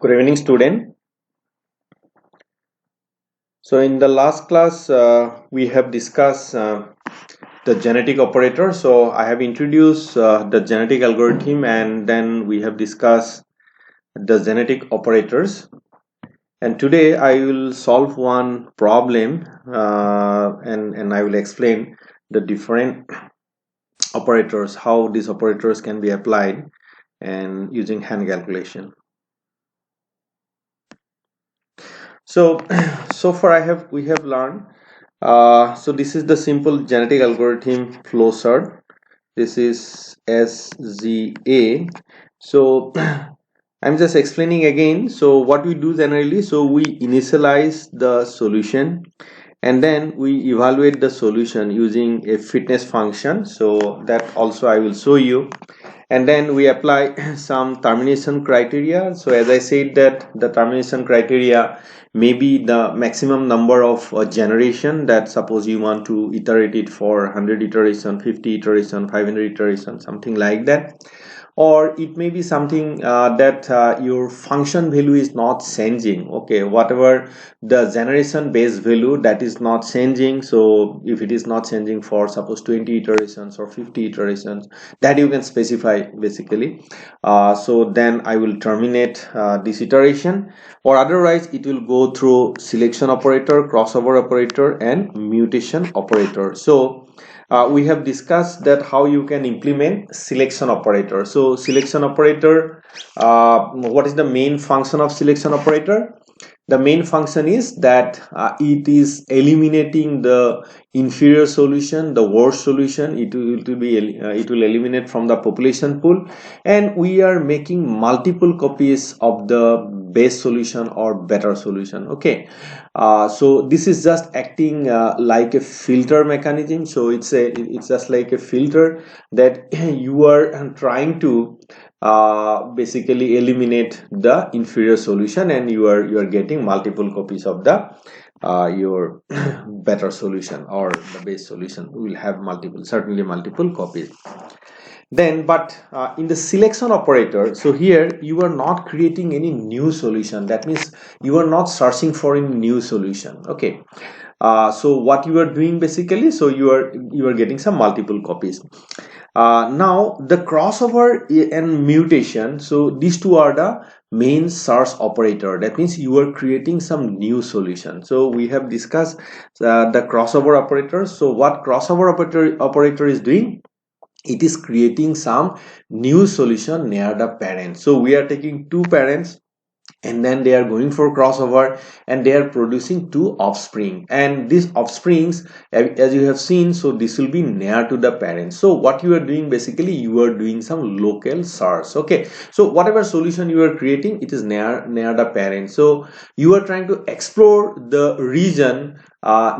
Good evening, student. So in the last class, we have discussed the genetic operator. So I have introduced the genetic algorithm, and then we have discussed the genetic operators. And today I will solve one problem, and I will explain the different operators, how these operators can be applied, and using hand calculation. So, so far we have learned. So this is the simple genetic algorithm flowchart. This is SGA. So I'm just explaining again. So what we do generally, so we initialize the solution and then we evaluate the solution using a fitness function. So that also I will show you. And then we apply some termination criteria. So as I said that the termination criteria may be the maximum number of generation, that suppose you want to iterate it for 100 iteration, 50 iteration, 500 iteration, something like that. Or it may be something that your function value is not changing. Okay, whatever the generation base value, that is not changing. So if it is not changing for suppose 20 iterations or 50 iterations, that you can specify basically. So then I will terminate this iteration, or otherwise it will go through selection operator, crossover operator, and mutation operator. So we have discussed that how you can implement selection operator. So selection operator, what is the main function of selection operator? The main function is that it is eliminating the inferior solution, the worst solution. It will eliminate from the population pool, and we are making multiple copies of the base solution or better solution. Okay, so this is just acting like a filter mechanism. So it's just like a filter that you are trying to basically eliminate the inferior solution, and you are getting multiple copies of the your better solution, or the base solution will have certainly multiple copies. Then but in the selection operator, so here you are not creating any new solution. That means you are not searching for any new solution. Okay, so what you are doing basically, so you are getting some multiple copies. Now the crossover and mutation, so these two are the main search operator. That means you are creating some new solution. So we have discussed the crossover operator. So what crossover operator is doing, it is creating some new solution near the parent. So we are taking two parents, and then they are going for crossover, and they are producing two offspring, and these offsprings, as you have seen, so this will be near to the parent. So what you are doing basically, you are doing some local search. Okay, so whatever solution you are creating, it is near the parent. So you are trying to explore the region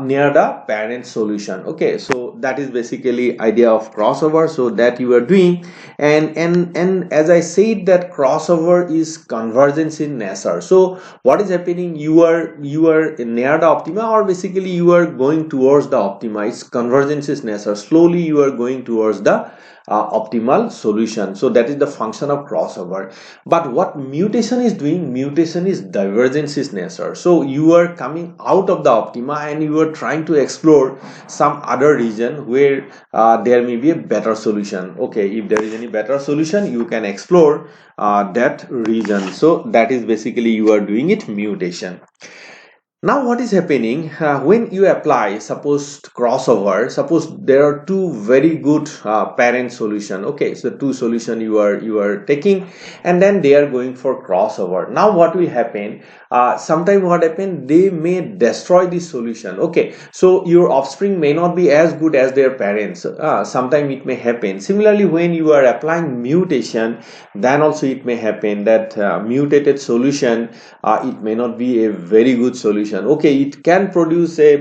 near the parent solution. Okay, so that is basically idea of crossover. So that you are doing, and as I said that crossover is convergence in nature. So what is happening, you are near the optima, or basically you are going towards the optima. It's convergence is nature. Slowly you are going towards the optimal solution. So that is the function of crossover. But what mutation is doing, mutation is divergence is nature. So you are coming out of the optima, and you are trying to explore some other region where there may be a better solution. Okay, if there is any better solution, you can explore that region. So that is basically you are doing it mutation. Now what is happening when you apply, suppose crossover, suppose there are two very good parent solution. Okay, so two solution you are taking, and then they are going for crossover. Now what will happen, sometime what happen, they may destroy this solution. Okay, so your offspring may not be as good as their parents. Sometime it may happen. Similarly, when you are applying mutation, then also it may happen that mutated solution, it may not be a very good solution. solution. Okay, it can produce a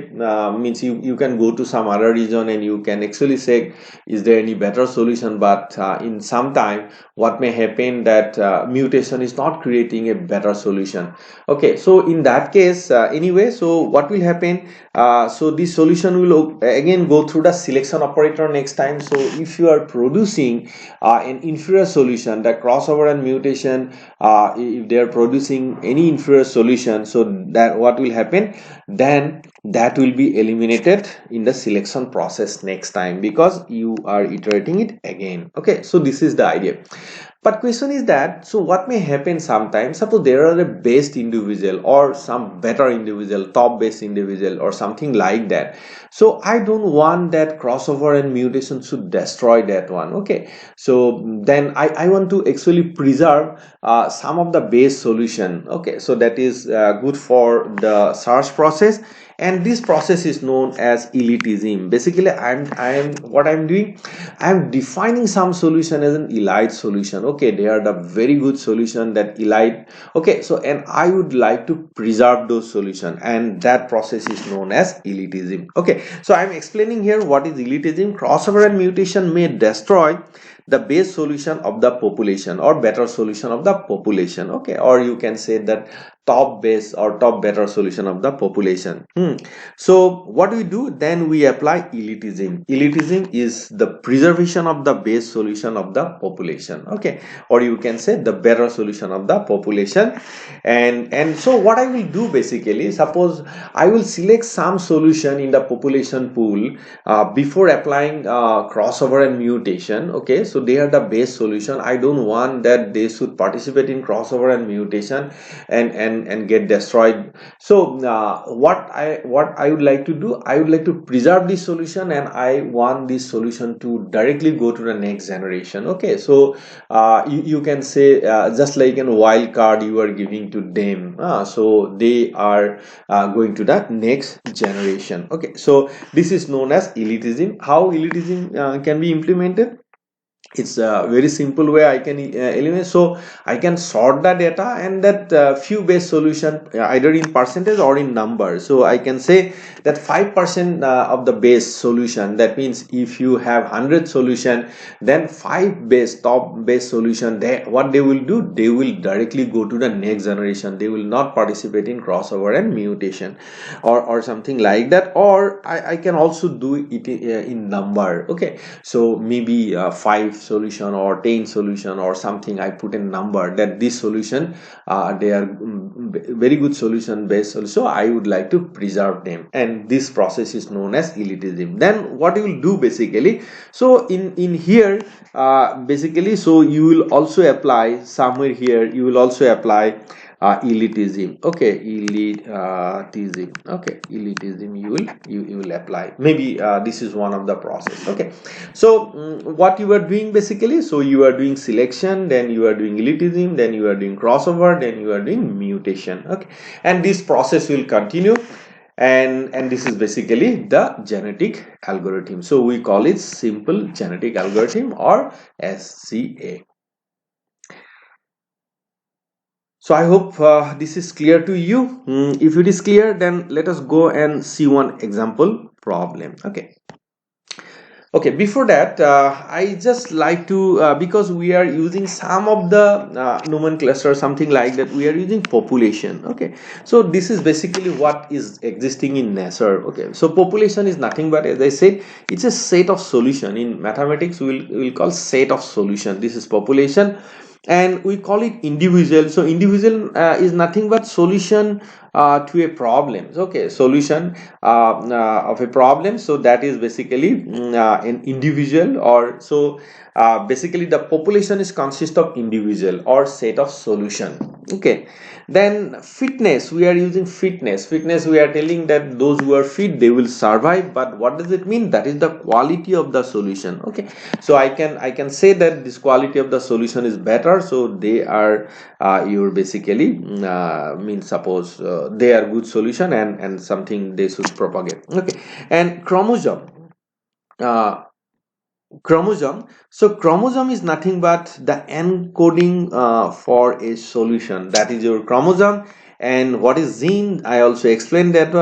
means you can go to some other region and you can actually say is there any better solution, but in some time what may happen that mutation is not creating a better solution. Okay, so in that case anyway, so what will happen, so this solution will again go through the selection operator next time. So if you are producing an inferior solution, the crossover and mutation, if they are producing any inferior solution, so that what will happen, then that will be eliminated in the selection process next time because you are iterating it again. Okay, so this is the idea. But question is that, so what may happen sometimes, suppose there are a best individual or some better individual, top best individual or something like that. So I don't want that crossover and mutation should destroy that one. Okay, so then I want to actually preserve some of the base solution. Okay, so that is good for the search process, and this process is known as elitism. Basically I'm doing, I'm defining some solution as an elite solution. Okay, they are the very good solution, that elite. Okay, so and I would like to preserve those solution, and that process is known as elitism. Okay, so I'm explaining here what is elitism. Crossover and mutation may destroy the base solution of the population or better solution of the population. Okay, or you can say that top base or top better solution of the population. So what we do then, we apply elitism. Elitism is the preservation of the base solution of the population. Okay, or you can say the better solution of the population. And so what I will do, basically, suppose I will select some solution in the population pool before applying crossover and mutation. Okay, so they are the base solution. I don't want that they should participate in crossover and mutation and get destroyed. So what I would like to do, I would like to preserve this solution, and I want this solution to directly go to the next generation. Okay, so you can say just like a wild card you are giving to them, so they are going to the next generation. Okay, so this is known as elitism. How elitism can be implemented? It's a very simple way I can eliminate. So I can sort the data, and that few base solution either in percentage or in number. So I can say that 5% of the base solution, that means if you have 100 solution, then 5 base top base solution, what they will do, they will directly go to the next generation. They will not participate in crossover and mutation or something like that. Or I can also do it in number. Okay, so maybe 5 solution or 10 solution or something, I put a number that this solution they are very good solution based solution, so I would like to preserve them, and this process is known as elitism. Then what you will do, basically, so in here basically, so you will also apply somewhere here, you will also apply elitism. Okay, elitism. Okay, elitism you will apply. Maybe this is one of the process. Okay, so what you are doing, basically, so you are doing selection, then you are doing elitism, then you are doing crossover, then you are doing mutation. Okay, and this process will continue, and this is basically the genetic algorithm. So we call it simple genetic algorithm, or SGA. So I hope this is clear to you. If it is clear, then let us go and see one example problem. Okay, before that, I just like to, because we are using some of the nomenclature, something like that, we are using population. Okay, so this is basically what is existing in nature. Okay, so population is nothing but, as I said, it's a set of solution. In mathematics, we'll call set of solution. This is population, and we call it individual. So individual is nothing but solution to a problem. Okay, solution of a problem, so that is basically an individual. Or so basically the population is consist of individual or set of solution. Okay, then fitness, we are using fitness. We are telling that those who are fit, they will survive. But what does it mean? That is the quality of the solution. Okay, so I can say that this quality of the solution is better, so they are your basically means, suppose they are good solution, and something they should propagate. Okay, and chromosome. uh, Chromosome, so chromosome is nothing but the encoding for a solution. That is your chromosome, And what is gene? I also explained that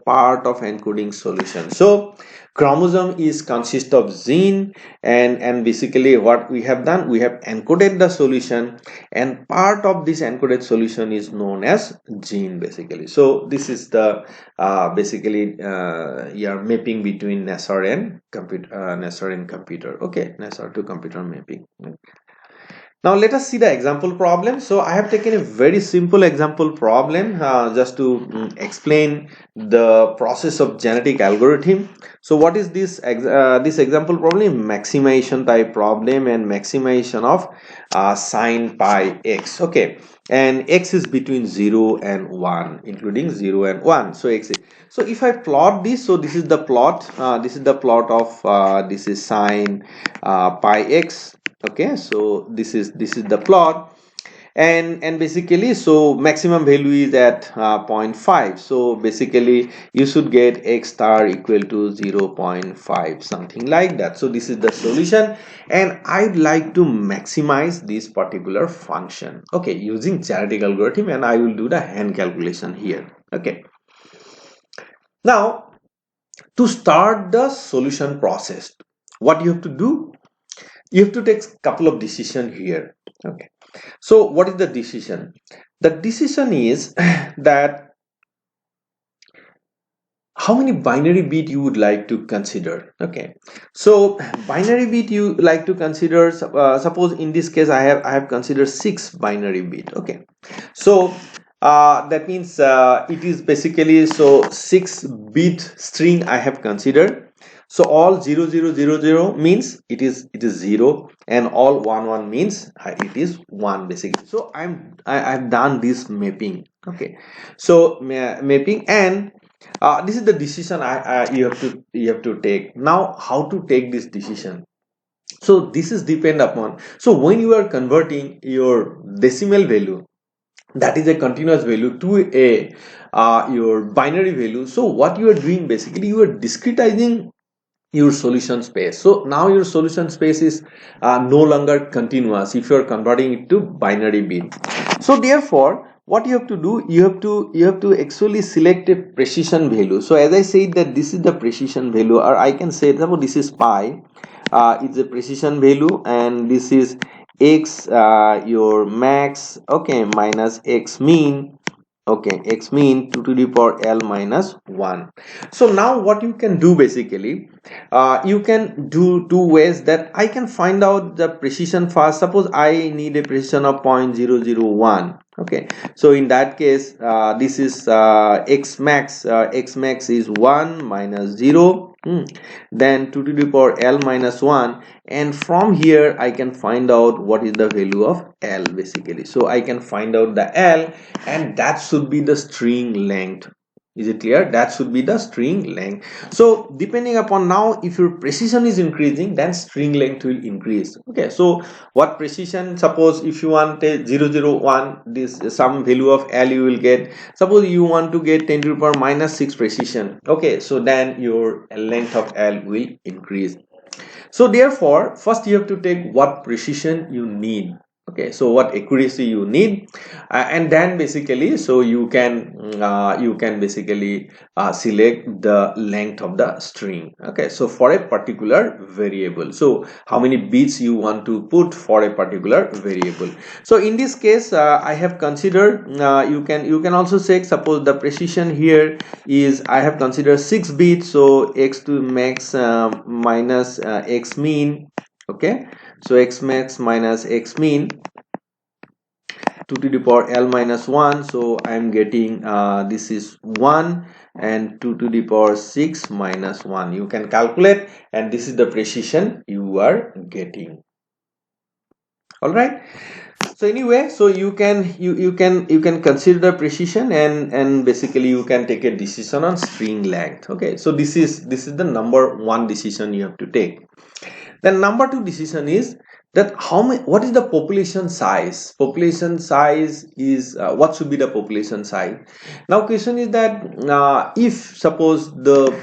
part of encoding solution. So chromosome is consist of gene, and basically what we have done, we have encoded the solution, and part of this encoded solution is known as gene basically. So this is the basically your mapping between Nassar and computer. Okay, Nassar to computer mapping. Now let us see the example problem. So I have taken a very simple example problem just to explain the process of genetic algorithm. So what is this this example problem? Maximization type problem, and maximization of sin pi x. Okay, and x is between 0 and 1, including 0 and 1. So x is, so if I plot this, so this is the plot, this is the plot of this is sin pi x. Okay, so this is the plot, and basically so maximum value is at 0.5. So basically you should get x star equal to 0.5, something like that. So this is the solution, and I'd like to maximize this particular function, okay, using genetic algorithm, and I will do the hand calculation here. Okay, now to start the solution process, what you have to do, you have to take a couple of decisions here. Okay, so what is the decision? The decision is that how many binary bit you would like to consider. Okay, so binary bit you like to consider, suppose in this case I have considered 6 binary bit. Okay, so that means it is basically, so 6-bit string I have considered. So all 0000 means it is 0, and all 11 means it is 1 basically. So I've done this mapping. Okay, so mapping, and this is the decision you have to take. Now how to take this decision? So this is depend upon, so when you are converting your decimal value, that is a continuous value, to a your binary value, so what you are doing basically, you are discretizing your solution space. So now your solution space is no longer continuous if you are converting it to binary bit. So therefore what you have to do, you have to actually select a precision value. So as I said that this is the precision value, or I can say that this is pi, it's a precision value, and this is x, your max, okay, minus x mean. Okay, x mean 2 to the power l minus 1. So now what you can do basically, you can do two ways that I can find out the precision first. Suppose I need a precision of 0.001. Okay, so in that case this is x max is 1 minus 0, then 2 to the power l minus 1, and from here I can find out what is the value of l basically. So I can find out the l, and that should be the string length. Is it clear? That should be the string length. So depending upon, now if your precision is increasing, then string length will increase. Okay, so what precision, suppose if you want a 001, this some value of l you will get. Suppose you want to get 10 to the power minus 6 precision. Okay, so then your length of l will increase. So therefore first you have to take what precision you need. Okay, so what accuracy you need, and then basically so you can basically select the length of the string. Okay, so for a particular variable, so how many bits you want to put for a particular variable. So in this case I have considered, you can also check, suppose the precision here is I have considered 6 bits, so x to max minus x mean. Okay, so x max minus x mean 2 to the power l minus 1, so I am getting this is 1, and 2 to the power 6 minus 1. You can calculate, and this is the precision you are getting. All right, so anyway, so you can consider the precision, and basically you can take a decision on string length. Okay, so this is the number one decision you have to take. Then number two decision is that what is the population size. Population size is what should be the population size. Now question is that if suppose the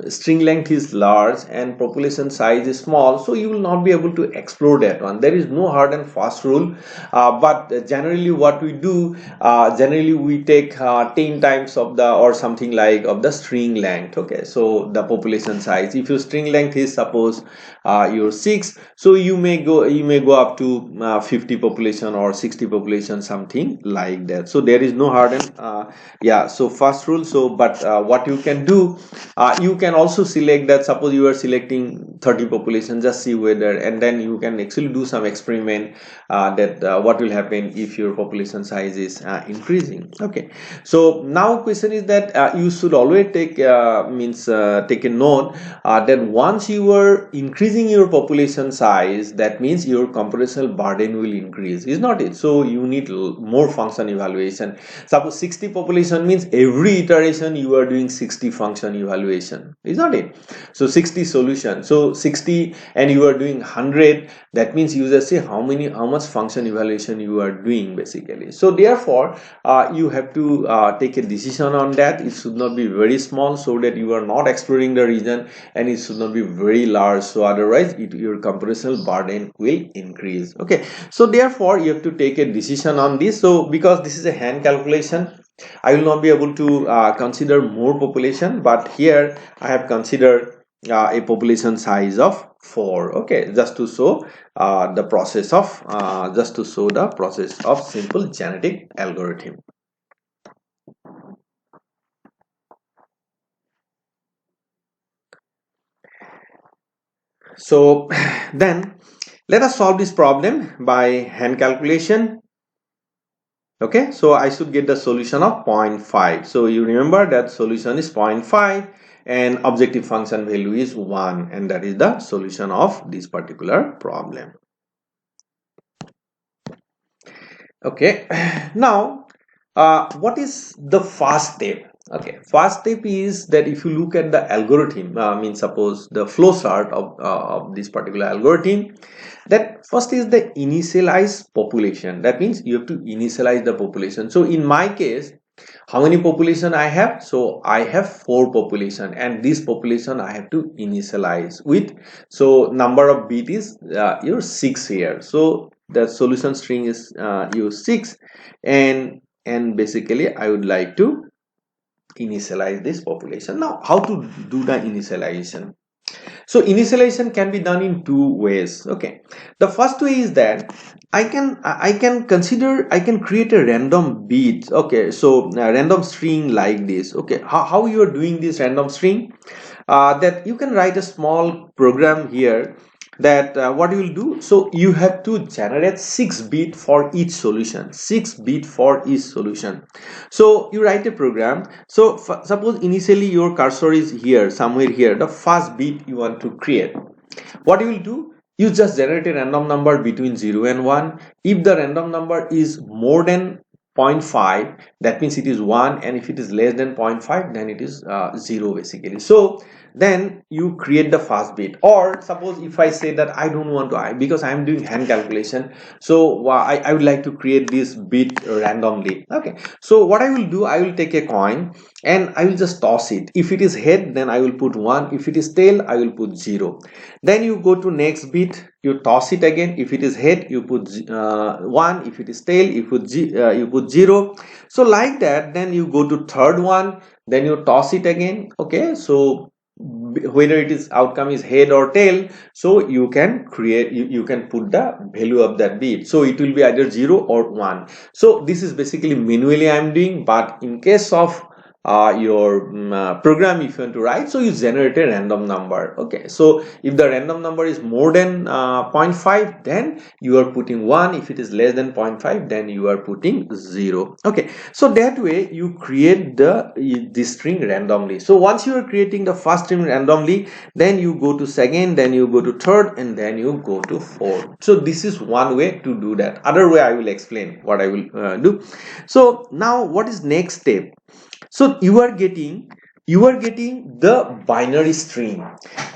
string length is large and population size is small, so you will not be able to explore that one. There is no hard and fast rule, but generally what we do, generally we take 10 times of the or something like of the string length. Okay, so the population size, if your string length is suppose your 6, so you may go up to 50 population or 60 population, something like that. So there is no hard and yeah, so first rule. So but what you can do, you can also select that, suppose you are selecting 30 population, just see whether, and then you can actually do some experiment that what will happen if your population size is increasing. Okay, so now question is that you should always take take a note that once you are increasing your population size, that means your computational burden will increase, is not it? So you need more function evaluation. Suppose 60 population means every iteration you are doing 60 function evaluation, is not it? So 60 solution, so 60 and you are doing 100, that means you just say how much function evaluation you are doing basically. So therefore you have to take a decision on that. It should not be very small, so that you are not exploring the region, and it should not be very large, so otherwise your computational burden will increase. Okay, so therefore you have to take a decision on this. So because this is a hand calculation, I will not be able to consider more population, but here I have considered a population size of 4. Okay, just to show the process of simple genetic algorithm. So then let us solve this problem by hand calculation. Okay, so I should get the solution of 0.5. So you remember that solution is 0.5 and objective function value is 1, and that is the solution of this particular problem. Okay, now what is the first step? Okay, first step is that if you look at the algorithm, means suppose the flow chart of this particular algorithm, that first is the initialize population. That means you have to initialize the population. So in my case, how many population I have? So I have 4 population, and this population I have to initialize with. So number of bit is your 6 here. So the solution string is your 6, and basically I would like to initialize this population. Now how to do the initialization? So initialization can be done in 2 ways. Okay, the first way is that I can create a random bit. Okay, so a random string like this. Okay, how you are doing this random string, that you can write a small program here, that what you will do, so you have to generate 6 bit for each solution, 6 bit for each solution. So you write a program. So suppose initially your cursor is here, somewhere here, the first bit you want to create. What you will do, you just generate a random number between 0 and 1. If the random number is more than 0.5, that means it is 1, and if it is less than 0.5, then it is 0 basically. So then you create the first bit. Or suppose if I say that I don't want to, because I am doing hand calculation, so I would like to create this bit randomly. Okay, so what I will do, I will take a coin and I will just toss it. If it is head, then I will put 1. If it is tail, I will put 0. Then you go to next bit, you toss it again. If it is head, you put 1. If it is tail, you put 0. So like that, then you go to third one, then you toss it again. Okay, so whether it is outcome is head or tail, so you can create, you can put the value of that bit, so it will be either 0 or 1. So this is basically manually I am doing, but in case of your program, if you want to write, so you generate a random number. Okay, so if the random number is more than 0.5, then you are putting 1. If it is less than 0.5, then you are putting 0. Okay, so that way you create this string randomly. So once you are creating the first string randomly, then you go to second, then you go to third, and then you go to fourth. So this is one way to do that. Other way I will explain what I will do. So now what is next step? So you are getting the binary string.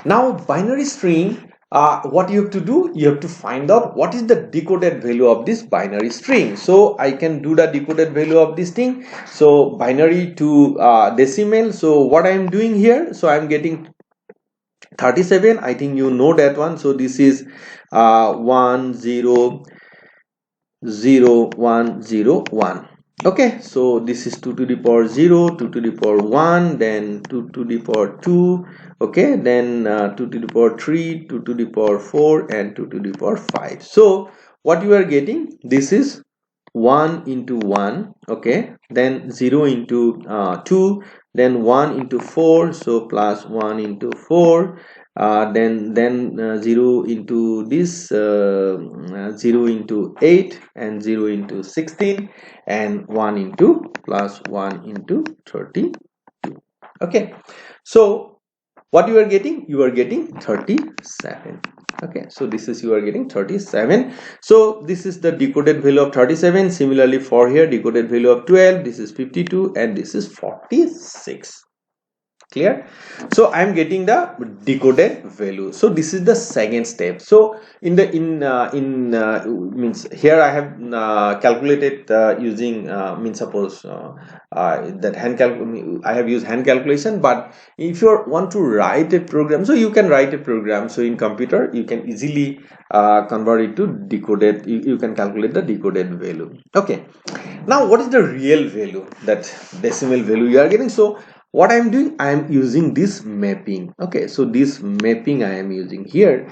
Now binary string, what you have to do, you have to find out what is the decoded value of this binary string. So I can do the decoded value of this thing, so binary to decimal. So what I am doing here, so I am getting 37. I think you know that one. So this is 1 0 0 1 0 1. Okay, so this is 2 to the power 0, 2 to the power 1, then 2 to the power 2, okay, then 2 to the power 3, 2 to the power 4, and 2 to the power 5. So what you are getting, this is 1 into 1, okay, then 0 into 2, then 1 into 4, so plus 1 into 4, then 0 into this, 0 into 8, and 0 into 16, and 1 into plus 1 into 32. Okay, so what you are getting, you are getting 37. Okay, so this is, you are getting 37. So this is the decoded value of 37. Similarly for here, decoded value of 12, this is 52, and this is 46. Clear? So I am getting the decoded value. So this is the second step. So in the means here I have calculated using means suppose that I have used hand calculation. But if you want to write a program, so you can write a program. So in computer you can easily convert it to decoded. You can calculate the decoded value. Okay, now what is the real value, that decimal value you are getting? So what I am doing, I am using this mapping. Okay, so this mapping I am using here.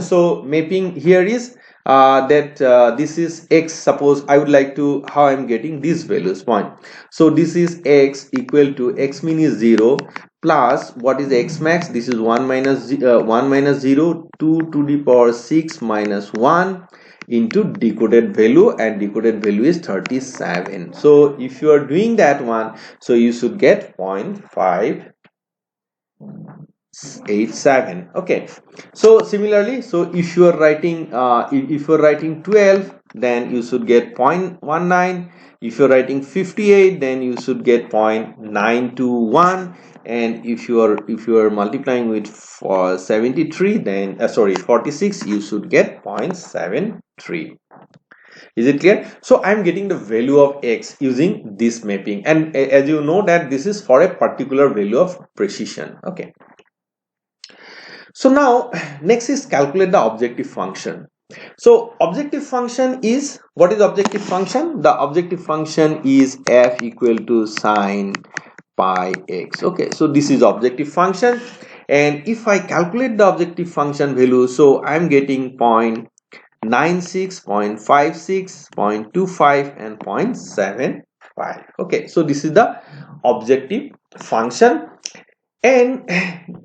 So mapping here is that this is x. Suppose I would like to, how I am getting these values point. So this is x equal to x min is 0 plus what is x max, this is 1 minus 0, 2 to the power 6 minus 1 into decoded value, and decoded value is 37. So if you are doing that one, so you should get 0.587. Okay, so similarly, so if you are writing if you are writing 12, then you should get 0.19. If you're writing 58, then you should get 0.921. And if you are multiplying with 73, then 46, you should get 0.73. Is it clear? So I'm getting the value of x using this mapping, and as you know that this is for a particular value of precision. Okay, so now next is calculate the objective function. So objective function is, what is objective function? The objective function is f equal to sine pi x. Okay, so this is objective function, and if I calculate the objective function value, so I'm getting 0.96, 0.56, 0.25, and 0.75. Okay, so this is the objective function. And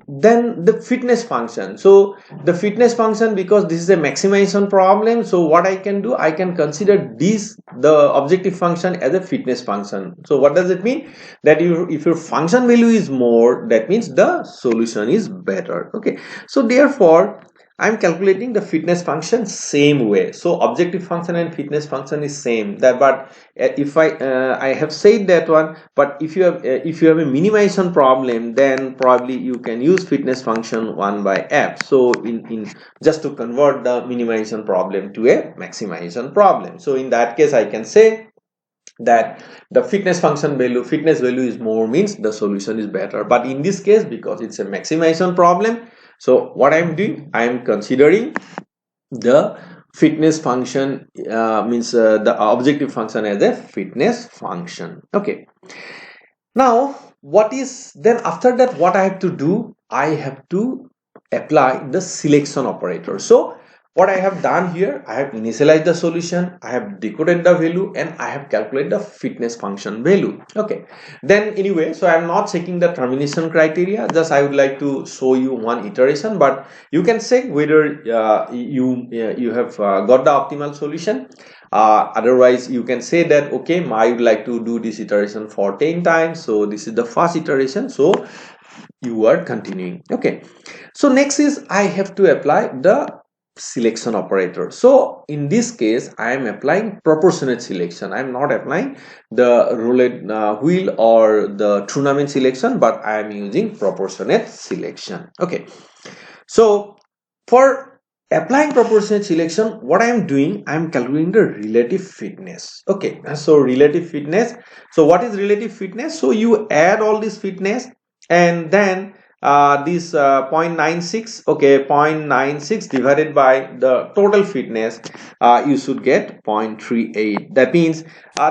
then the fitness function. So the fitness function, because this is a maximization problem, so what I can do, I can consider the objective function as a fitness function. So what does it mean? That if your function value is more, that means the solution is better. Okay, so therefore I'm calculating the fitness function same way. So objective function and fitness function is same. That, but if I have said that one. But if you have a minimization problem, then probably you can use fitness function 1 by f. So in just to convert the minimization problem to a maximization problem. So in that case, I can say that the fitness value is more, means the solution is better. But in this case, because it's a maximization problem, so what I'm doing, I'm considering the fitness function means the objective function as a fitness function. Okay, now what is then after that, what I have to do, I have to apply the selection operator. So what I have done here, I have initialized the solution, I have decoded the value, and I have calculated the fitness function value. Okay, then anyway, so I am not checking the termination criteria, just I would like to show you one iteration. But you can check whether you have got the optimal solution. Otherwise you can say that, okay, I would like to do this iteration for 10 times, so this is the first iteration, so you are continuing. Okay, so next is I have to apply the selection operator. So in this case, I am applying proportionate selection. I am not applying the roulette wheel or the tournament selection, but I am using proportionate selection. Okay, so for applying proportionate selection, what I am doing, I am calculating the relative fitness. Okay, so relative fitness. So what is relative fitness? So you add all this fitness, and then this 0.96, okay, 0.96 divided by the total fitness, you should get 0.38. That means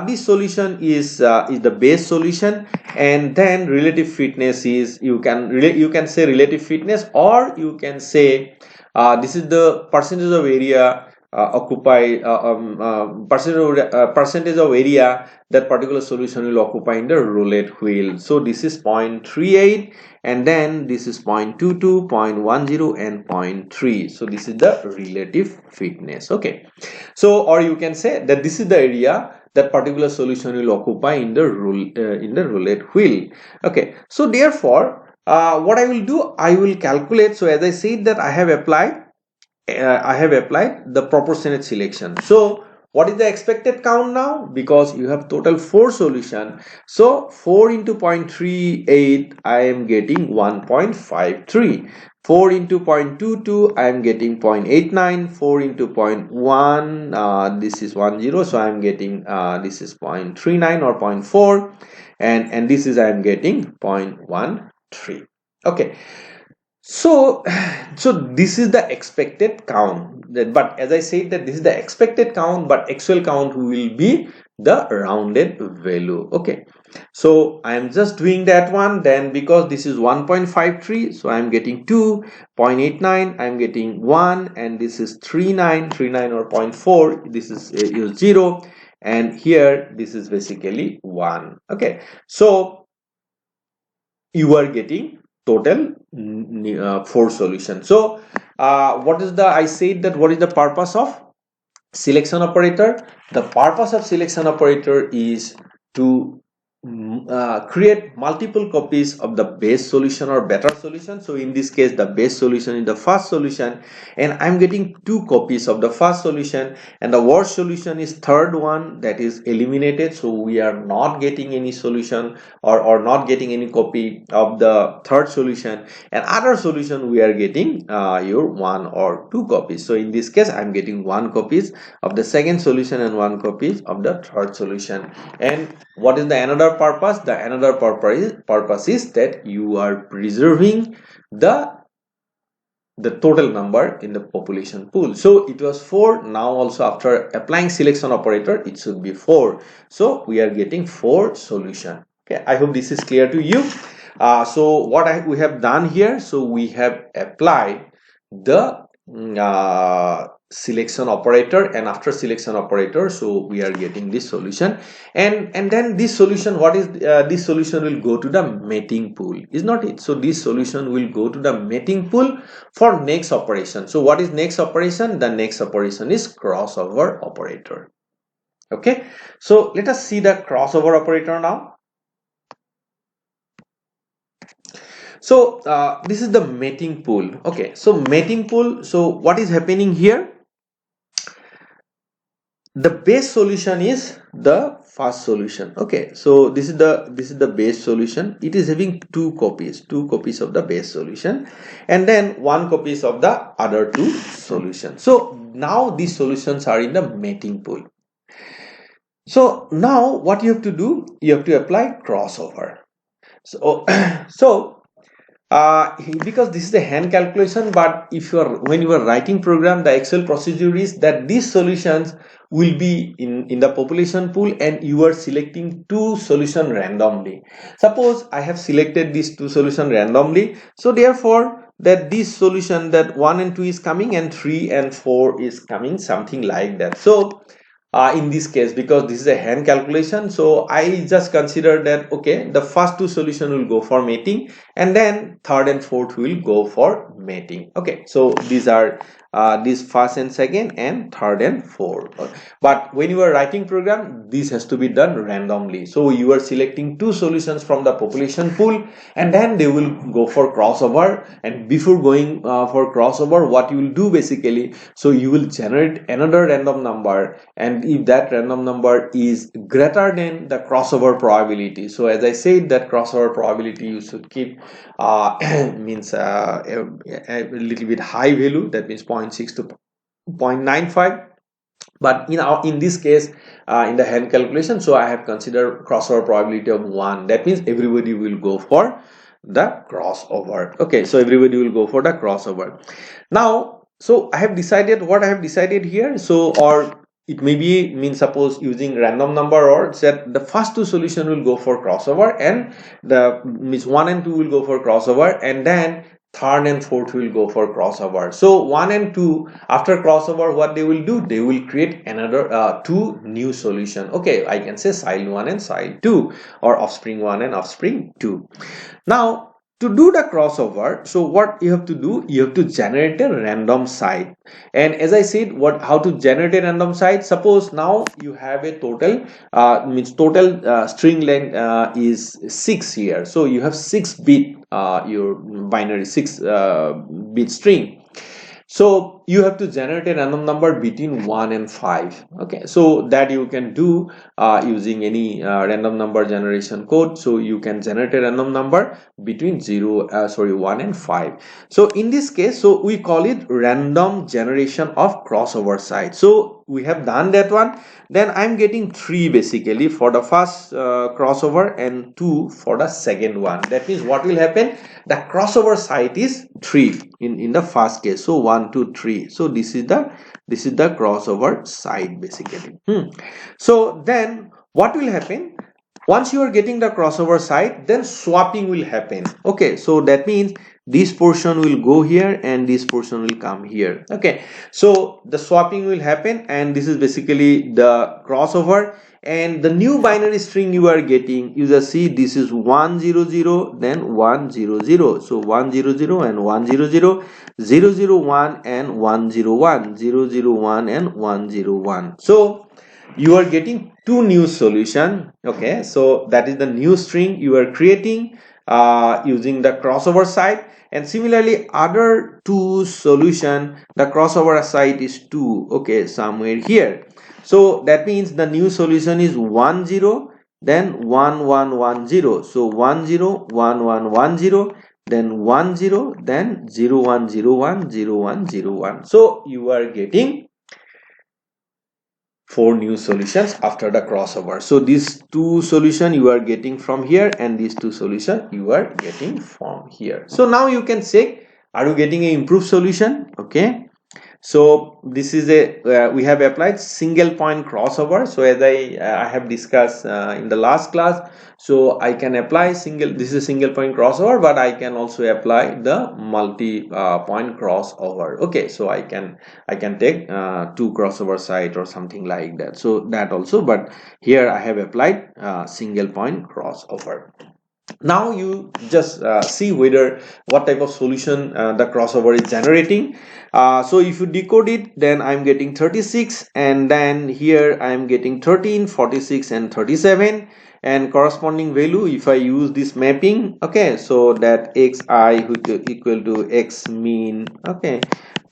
this solution is the base solution, and then relative fitness is, you can say relative fitness, or you can say this is the percentage of area percentage of area that particular solution will occupy in the roulette wheel. So this is 0.38, and then this is 0.22, 0.10, and 0.3. So this is the relative fitness. Okay, so, or you can say that this is the area that particular solution will occupy in the roulette wheel. Okay, so therefore what I will do, I will calculate. So as I said that I have applied the proportionate selection. So what is the expected count now? Because you have total 4 solution, so 4 into 0.38, I am getting 1.53. 4 into 0.22, I am getting 0.89. 4 into 0.1, this is 10, so I am getting this is 0.39 or 0.4, and this is I am getting 0.13. Okay, so this is the expected count, but as I said that this is the expected count, but actual count will be the rounded value. Okay, so I am just doing that one. Then because this is 1.53, so I am getting 2.89, I am getting 1, and this is 39 or 0.4, this is 0, and here this is basically 1. Okay, so you are getting total 4 solutions. So what is the, I said that what is the purpose of selection operator? The purpose of selection operator is to create multiple copies of the base solution or better solution. So in this case, the base solution is the first solution, and I'm getting 2 copies of the first solution, and the worst solution is third one, that is eliminated. So we are not getting any solution, or not getting any copy of the third solution, and other solution we are getting your 1 or 2 copies. So in this case, I'm getting 1 copies of the second solution and 1 copies of the third solution. And what is the another purpose? The another purpose is that you are preserving the total number in the population pool. So it was 4. Now also after applying selection operator, it should be 4. So we are getting 4 solution. Okay, I hope this is clear to you. So what we have done here, so we have applied the selection operator, and after selection operator, so we are getting this solution, and then this solution, what is this solution will go to the mating pool, is not it? So this solution will go to the mating pool for next operation. So what is next operation? The next operation is crossover operator. Okay, so let us see the crossover operator now. So this is the mating pool. Okay, so mating pool, so what is happening here? The base solution is the first solution. Okay, so this is the base solution. It is having 2 copies of the base solution, and then 1 copies of the other 2 solutions. So now these solutions are in the mating pool. So now what you have to do, you have to apply crossover. So because this is a hand calculation, but if you are, when you are writing program, the actual procedure is that these solutions will be in the population pool, and you are selecting 2 solution randomly. Suppose I have selected these 2 solution randomly, so therefore that this solution, that 1 and 2 is coming, and 3 and 4 is coming, something like that. So in this case, because this is a hand calculation, so I just consider that okay, the first 2 solution will go for mating, and then third and fourth will go for mating. Okay, so these are this first and second, and third and fourth. But when you are writing program, this has to be done randomly. So you are selecting 2 solutions from the population pool, and then they will go for crossover. And before going for crossover, what you will do basically, so you will generate another random number, and and if that random number is greater than the crossover probability. So as I said, that crossover probability you should keep means a little bit high value, that means 0.6 to 0.95. But in this case, in the hand calculation, so I have considered crossover probability of 1. That means everybody will go for the crossover. Okay, so everybody will go for the crossover. Now, so I have decided what I have decided here. So, or it may be means suppose using random number, or that the first two solution will go for crossover, and the means 1 and 2 will go for crossover, and then third and fourth will go for crossover. So 1 and 2, after crossover, what they will do, they will create another two new solution. Okay, I can say child 1 and child 2, or offspring 1 and offspring 2. Now to do the crossover, so what you have to do, you have to generate a random site. And as I said, how to generate a random site, suppose now you have a total means total string length is 6 here, so you have 6 bit your binary 6 bit string. So you have to generate a random number between 1 and 5. Okay, so that you can do using any random number generation code. So you can generate a random number between 1 and 5. So in this case, so we call it random generation of crossover site. So we have done that one. Then I'm getting 3 basically for the first crossover and 2 for the second one. That means what will happen, the crossover site is 3 in the first case. So 1 2 3. So this is the crossover site basically. So then what will happen, once you are getting the crossover site, then swapping will happen. Okay, so that means this portion will go here and this portion will come here. Okay, so the swapping will happen, and this is basically the crossover. And the new binary string you are getting, you just see this is 100, then 100. So 100 and 100, 001 and 101, 001 and 101. So you are getting 2 new solution. Okay, so that is the new string you are creating using the crossover site. And similarly, other 2 solution, the crossover site is 2. Okay, somewhere here. So that means the new solution is 10, then 1110. So 101110, then 10, then 0101, 0101. So you are getting 4 new solutions after the crossover. So these 2 solution you are getting from here, and these 2 solution you are getting from here. So now you can say, are you getting an improved solution? Okay, so this is a we have applied single point crossover. So as I have discussed in the last class, so I can apply this is a single point crossover, but I can also apply the multi point crossover. Okay, so I can take 2 crossover site or something like that. So that also, but here I have applied single point crossover. Now you just see whether what type of solution the crossover is generating. So if you decode it, then I'm getting 36, and then here I'm getting 13, 46 and 37, and corresponding value, if I use this mapping, okay, so that xi equal to x mean, okay,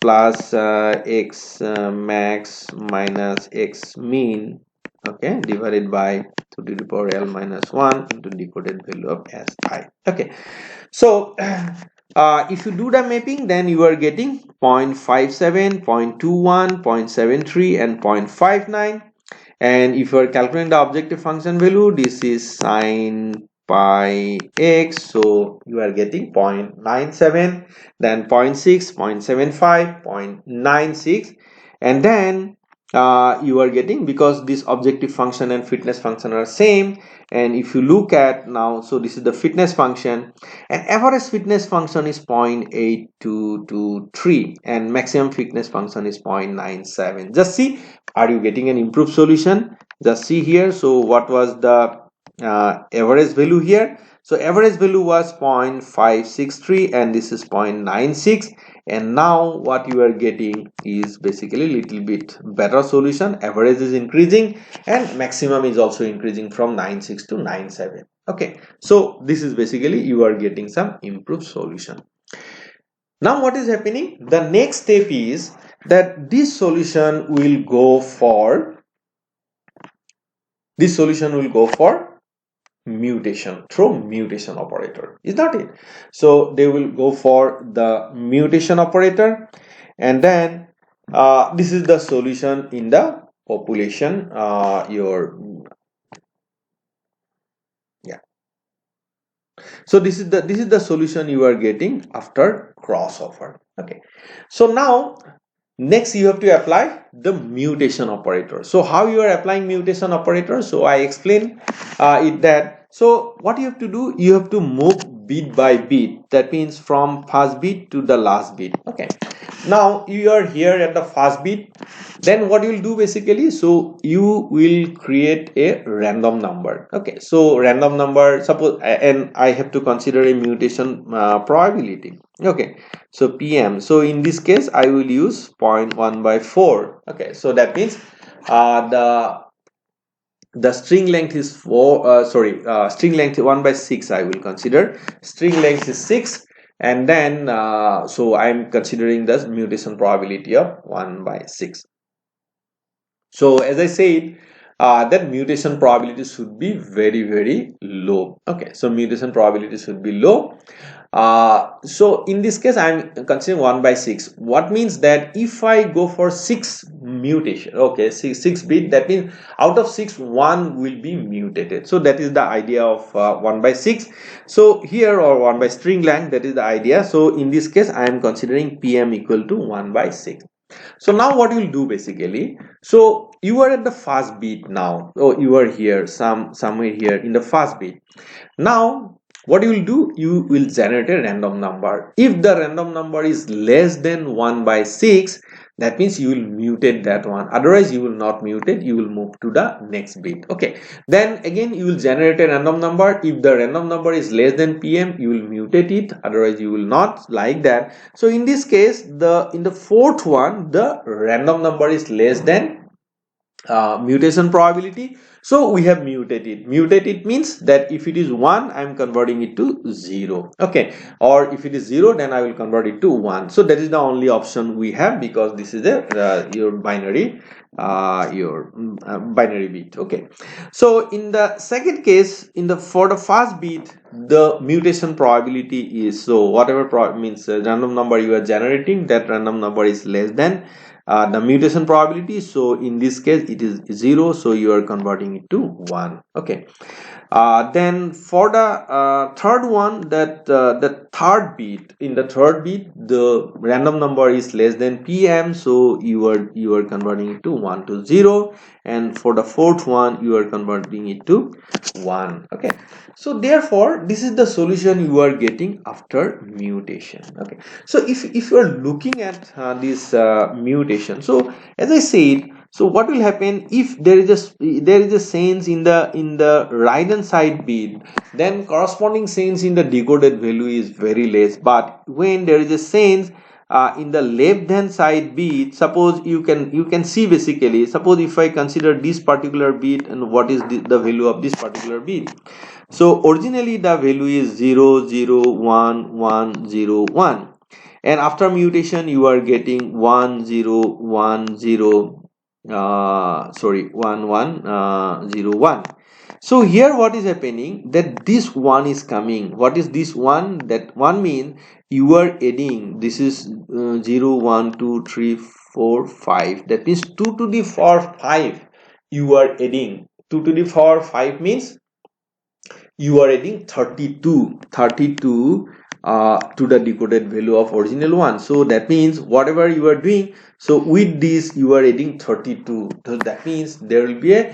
plus x max minus x mean, okay, divided by 2 to the power l minus 1 into decoded value of si. Okay, so if you do the mapping, then you are getting 0.57, 0.21, 0.73 and 0.59. And if you are calculating the objective function value, this is sine pi x, so you are getting 0.97, then 0.6, 0.75, 0.96, and then you are getting, because this objective function and fitness function are same. And if you look at now, so this is the fitness function, and average fitness function is 0.8223, and maximum fitness function is 0.97. Just see, are you getting an improved solution? Just see here. So what was the average value here? So average value was 0.563, and this is 0.96. And now what you are getting is basically little bit better solution. Average is increasing and maximum is also increasing from 96 to 97. Okay, so this is basically you are getting some improved solution. Now what is happening? The next step is that this solution will go for this solution will go for mutation through mutation operator. Is that it? So they will go for the mutation operator, and then this is the solution in the population. So this is the solution you are getting after crossover. Okay, so now next you have to apply the mutation operator. So how you are applying mutation operator? So I explain it that. So what you have to do, you have to move bit by bit. That means from first bit to the last bit. Okay, now you are here at the first bit. Then what you will do basically, so you will create a random number. Okay, so random number, suppose, and I have to consider a mutation probability. Okay, so PM, so in this case I will use 0.1/4. Okay, so that means the string length is 4, string length 1/6. I will consider string length is 6, and then so I'm considering the mutation probability of 1/6. So as I said, that mutation probability should be very low. Okay, so mutation probability should be low. So in this case I'm considering 1/6. What means that if I go for 6 mutation, okay, 6 bit, that means out of 6 1 will be mutated. So that is the idea of 1/6. So here, or 1 by string length, that is the idea. So in this case I am considering PM equal to 1/6. So now what you will do basically, so you are at the first bit now. Oh, you are here, somewhere here in the first bit. Now what you will do, you will generate a random number. If the random number is less than 1/6, that means you will mutate that one. Otherwise you will not mutate, you will move to the next bit. Okay, then again you will generate a random number. If the random number is less than PM, you will mutate it, otherwise you will not, like that. So in this case, in the fourth one, the random number is less than mutation probability, so we have mutated means that if it is 1, I am converting it to 0. Okay, or if it is 0, then I will convert it to 1. So that is the only option we have, because this is your binary binary bit. Okay, so in the second case, for the first bit, the mutation probability is, so whatever means random number you are generating, that random number is less than the mutation probability. So in this case it is 0, so you are converting it to 1. Okay, then for the third one, that the third bit, in the third bit the random number is less than PM, so you are converting it to 1 to 0, and for the fourth one you are converting it to 1. Okay, so therefore this is the solution you are getting after mutation. Okay, so if you are looking at this mutation, so as I said, so what will happen if there is a sense in the right hand side bit, then corresponding sense in the decoded value is very less. But when there is a sense in the left hand side bit, suppose you can see basically, suppose if I consider this particular bit and what is the value of this particular bit. So originally the value is 0 0 1 1 0 1, and after mutation you are getting 1 0 1 0 1 1 0 1. So here what is happening, that this one is coming. What is this one? That one means you are adding, this is 0 1 2 3 4 5, that means 2 to the power 5 you are adding. 2 to the power 5 means you are adding 32 to the decoded value of original one. So that means whatever you are doing, so with this you are adding 32. So that means there will be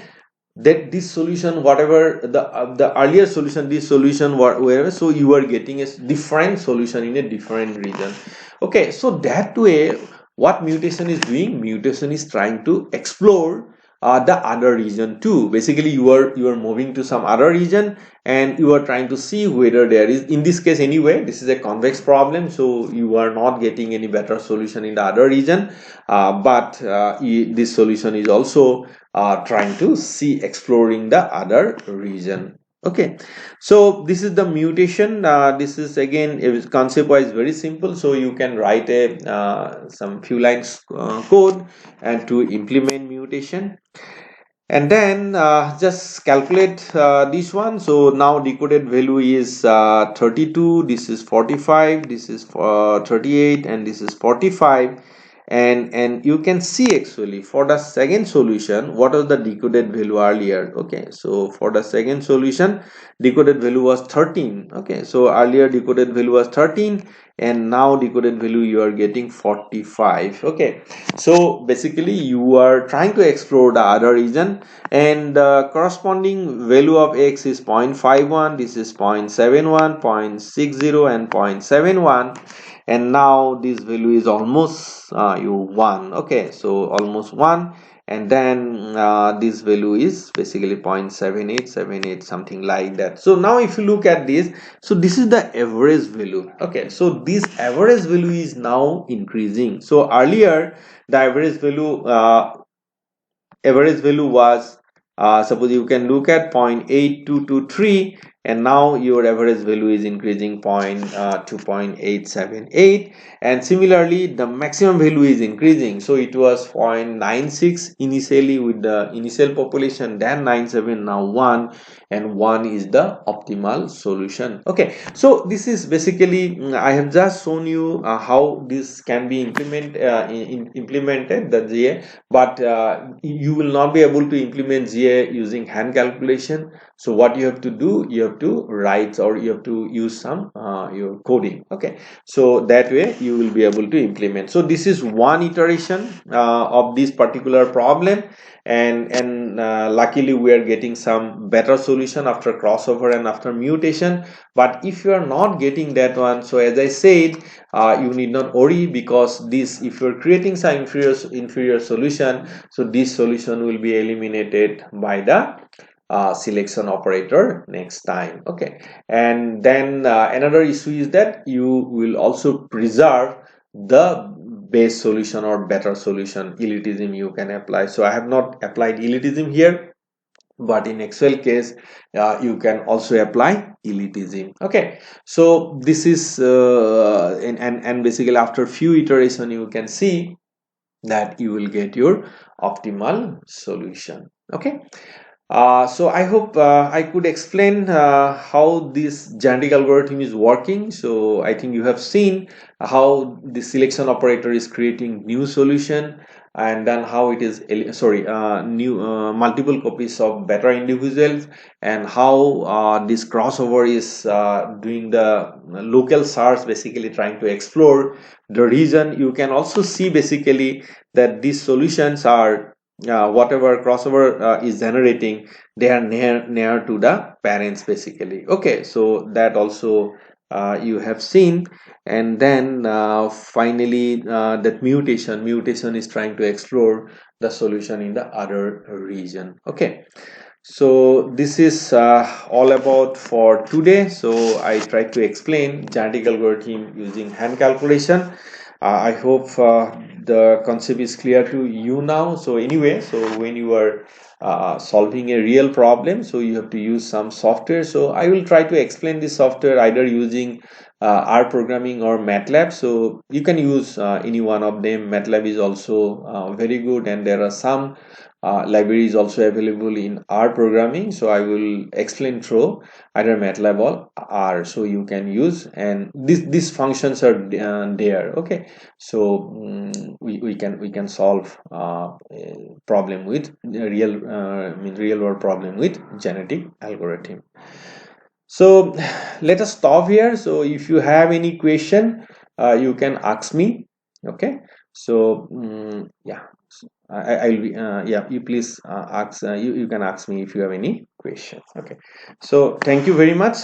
this solution, whatever the earlier solution, this solution, wherever, so you are getting a different solution in a different region. Okay, so that way what mutation is doing, mutation is trying to explore the other region too. Basically you are moving to some other region, and you are trying to see whether there is, in this case anyway, this is a convex problem, so you are not getting any better solution in the other region, but this solution is also trying to see, exploring the other region. Okay, so this is the mutation. This is again concept wise very simple, so you can write some few lines code and to implement mutation. and then just calculate this one. So now decoded value is 32, this is 45, this is 38, and this is 45. And you can see actually for the second solution what was the decoded value earlier. Okay, so for the second solution decoded value was 13. Okay, so earlier decoded value was 13, and now decoded value you are getting 45. Okay, so basically you are trying to explore the other region, and the corresponding value of x is 0.51, this is 0.71, 0.60, and 0.71, and now this value is almost 1. Okay, so almost 1, and then this value is basically 0.7878, something like that. So now if you look at this, so this is the average value. Okay, so this average value is now increasing. So earlier the average value was suppose you can look at 0.8223, and now your average value is increasing to 0.878, and similarly the maximum value is increasing. So it was 0.96 initially with the initial population, then 97, now 1, and 1 is the optimal solution. Okay, so this is basically I have just shown you how this can be implemented, the GA, but you will not be able to implement GA using hand calculation. So what you have to do, you have to write, or you have to use some your coding. Okay, so that way you will be able to implement. So this is one iteration of this particular problem, and luckily we are getting some better solution after crossover and after mutation. But if you are not getting that one, so as I said, you need not worry, because this, if you're creating some inferior solution, so this solution will be eliminated by the selection operator next time. Okay, and then another issue is that you will also preserve the base solution or better solution. Elitism you can apply. So I have not applied elitism here, but in Excel case you can also apply elitism. Okay, so this is and basically after few iteration you can see that you will get your optimal solution. Okay, so I hope I could explain how this genetic algorithm is working. So I think you have seen how the selection operator is creating new solution, and then how it is new multiple copies of better individuals, and how this crossover is doing the local search, basically trying to explore the region. You can also see basically that these solutions are whatever crossover is generating, they are near to the parents basically. Okay, so that also you have seen. And then finally that mutation is trying to explore the solution in the other region. Okay, so this is all about for today. So I tried to explain genetic algorithm using hand calculation. I hope the concept is clear to you now. So anyway, so when you are solving a real problem, so you have to use some software. So I will try to explain this software either using R programming or MATLAB. So you can use any one of them. MATLAB is also very good, and there are some libraries also available in R programming. So I will explain through either MATLAB or R, so you can use, and these functions are there. Okay, so we can solve a problem with real world problem with genetic algorithm. So let us stop here. So if you have any question, you can ask me. Okay, so yeah, I'll be yeah, you please ask, you can ask me if you have any question. Okay, so thank you very much.